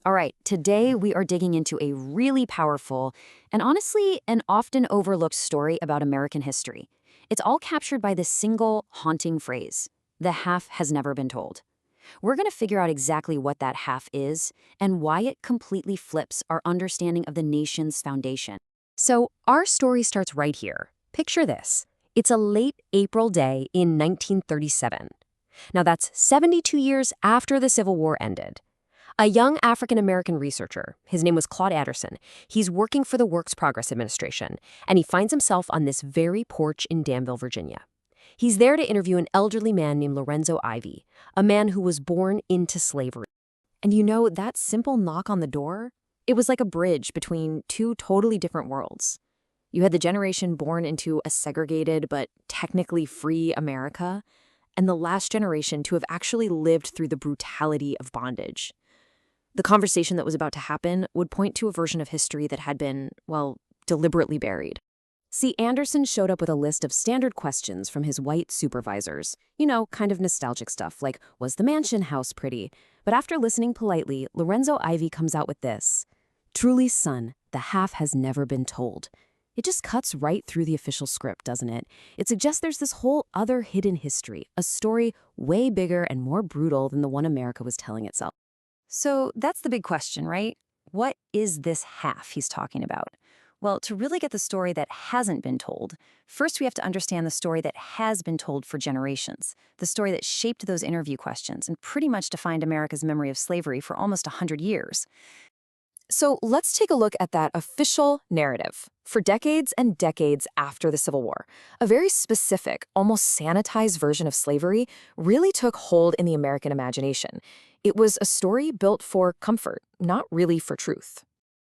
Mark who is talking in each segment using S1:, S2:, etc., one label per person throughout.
S1: All right, today we are digging into a really powerful and honestly an often overlooked story about American history. It's all captured by this single haunting phrase: the half has never been told. We're going to figure out exactly what that half is and why it completely flips our understanding of the nation's foundation. So, our story starts right here. Picture this. It's a late April day in 1937. Now, that's 72 years after the Civil War ended. A young African-American researcher, his name was Claude Anderson, he's working for the Works Progress Administration, and he finds himself on this very porch in Danville, Virginia. He's there to interview an elderly man named Lorenzo Ivy, a man who was born into slavery. And that simple knock on the door, it was like a bridge between two totally different worlds. You had the generation born into a segregated but technically free America, and the last generation to have actually lived through the brutality of bondage. The conversation that was about to happen would point to a version of history that had been, well, deliberately buried. See, Anderson showed up with a list of standard questions from his white supervisors. Kind of nostalgic stuff, like, was the mansion house pretty? But after listening politely, Lorenzo Ivy comes out with this: truly, son, the half has never been told. It just cuts right through the official script, doesn't it? It suggests there's this whole other hidden history, a story way bigger and more brutal than the one America was telling itself. So that's the big question, right? What is this half he's talking about? Well, to really get the story that hasn't been told, first we have to understand the story that has been told for generations, the story that shaped those interview questions and pretty much defined America's memory of slavery for almost 100 years. So let's take a look at that official narrative. For decades and decades after the Civil War, a very specific, almost sanitized version of slavery really took hold in the American imagination. It was a story built for comfort, not really for truth.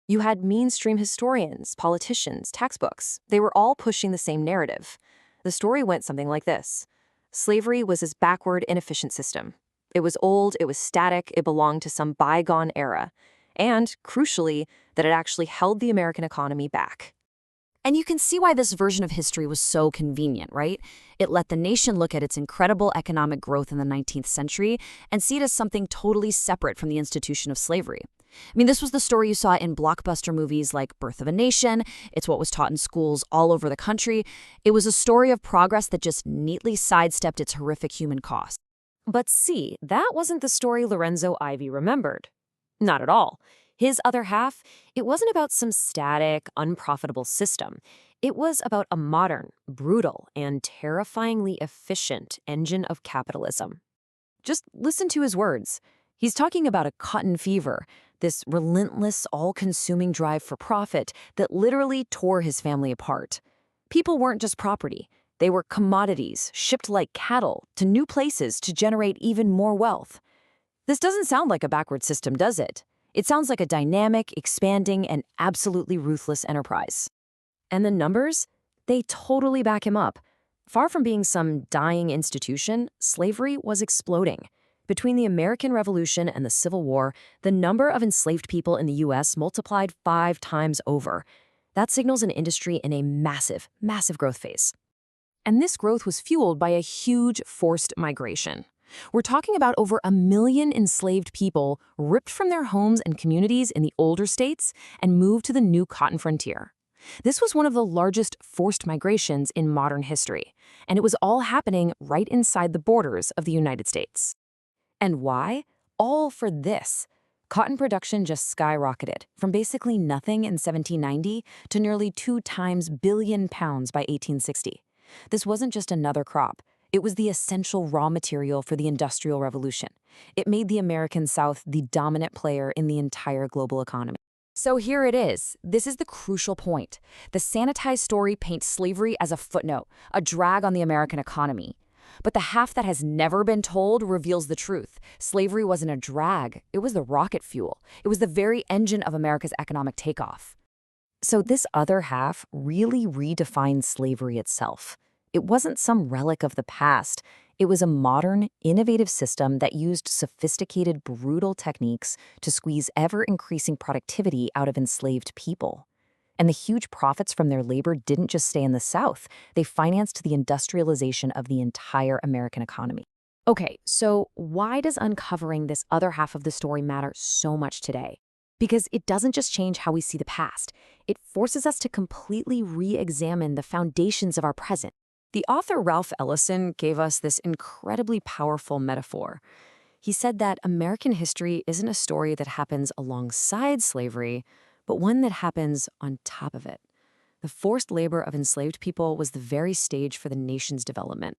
S1: You had mainstream historians, politicians, textbooks. They were all pushing the same narrative. The story went something like this. Slavery was this backward, inefficient system. It was old, it was static, it belonged to some bygone era. And, crucially, that it actually held the American economy back. And you can see why this version of history was so convenient, right? It let the nation look at its incredible economic growth in the 19th century and see it as something totally separate from the institution of slavery. This was the story you saw in blockbuster movies like Birth of a Nation. It's what was taught in schools all over the country. It was a story of progress that just neatly sidestepped its horrific human cost. But see, that wasn't the story Lorenzo Ivy remembered. Not at all. His other half, it wasn't about some static, unprofitable system. It was about a modern, brutal, and terrifyingly efficient engine of capitalism. Just listen to his words. He's talking about a cotton fever, this relentless, all-consuming drive for profit that literally tore his family apart. People weren't just property. They were commodities, shipped like cattle to new places to generate even more wealth. This doesn't sound like a backward system, does it? It sounds like a dynamic, expanding, and absolutely ruthless enterprise. And the numbers? They totally back him up. Far from being some dying institution, slavery was exploding. Between the American Revolution and the Civil War, the number of enslaved people in the U.S. multiplied 5 times over. That signals an industry in a massive, massive growth phase. And this growth was fueled by a huge forced migration. We're talking about over 1 million enslaved people ripped from their homes and communities in the older states and moved to the new cotton frontier. This was one of the largest forced migrations in modern history, and it was all happening right inside the borders of the United States. And why? All for this. Cotton production just skyrocketed from basically nothing in 1790 to nearly 2 times billion pounds by 1860. This wasn't just another crop. It was the essential raw material for the Industrial Revolution. It made the American South the dominant player in the entire global economy. So here it is. This is the crucial point. The sanitized story paints slavery as a footnote, a drag on the American economy. But the half that has never been told reveals the truth. Slavery wasn't a drag. It was the rocket fuel. It was the very engine of America's economic takeoff. So this other half really redefined slavery itself. It wasn't some relic of the past. It was a modern, innovative system that used sophisticated, brutal techniques to squeeze ever-increasing productivity out of enslaved people. And the huge profits from their labor didn't just stay in the South. They financed the industrialization of the entire American economy.
S2: Okay, so why does uncovering this other half of the story matter so much today? Because it doesn't just change how we see the past, it forces us to completely re-examine the foundations of our present.
S1: The author Ralph Ellison gave us this incredibly powerful metaphor. He said that American history isn't a story that happens alongside slavery, but one that happens on top of it. The forced labor of enslaved people was the very stage for the nation's development.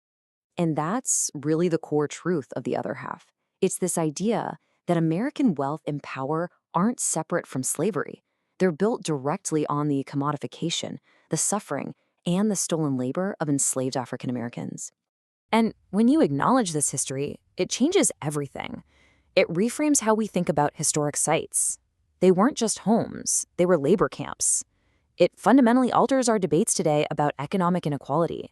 S1: And that's really the core truth of the other half. It's this idea that American wealth and power aren't separate from slavery. They're built directly on the commodification, the suffering, and the stolen labor of enslaved African Americans.
S2: And when you acknowledge this history, it changes everything. It reframes how we think about historic sites. They weren't just homes, they were labor camps. It fundamentally alters our debates today about economic inequality.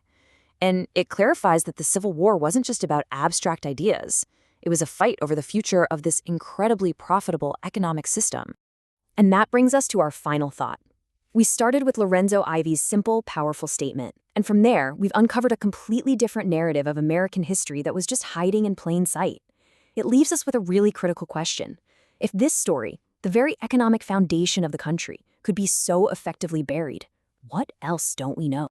S2: And it clarifies that the Civil War wasn't just about abstract ideas. It was a fight over the future of this incredibly profitable economic system. And that brings us to our final thought. We started with Lorenzo Ivy's simple, powerful statement. And from there, we've uncovered a completely different narrative of American history that was just hiding in plain sight. It leaves us with a really critical question. If this story, the very economic foundation of the country, could be so effectively buried, what else don't we know?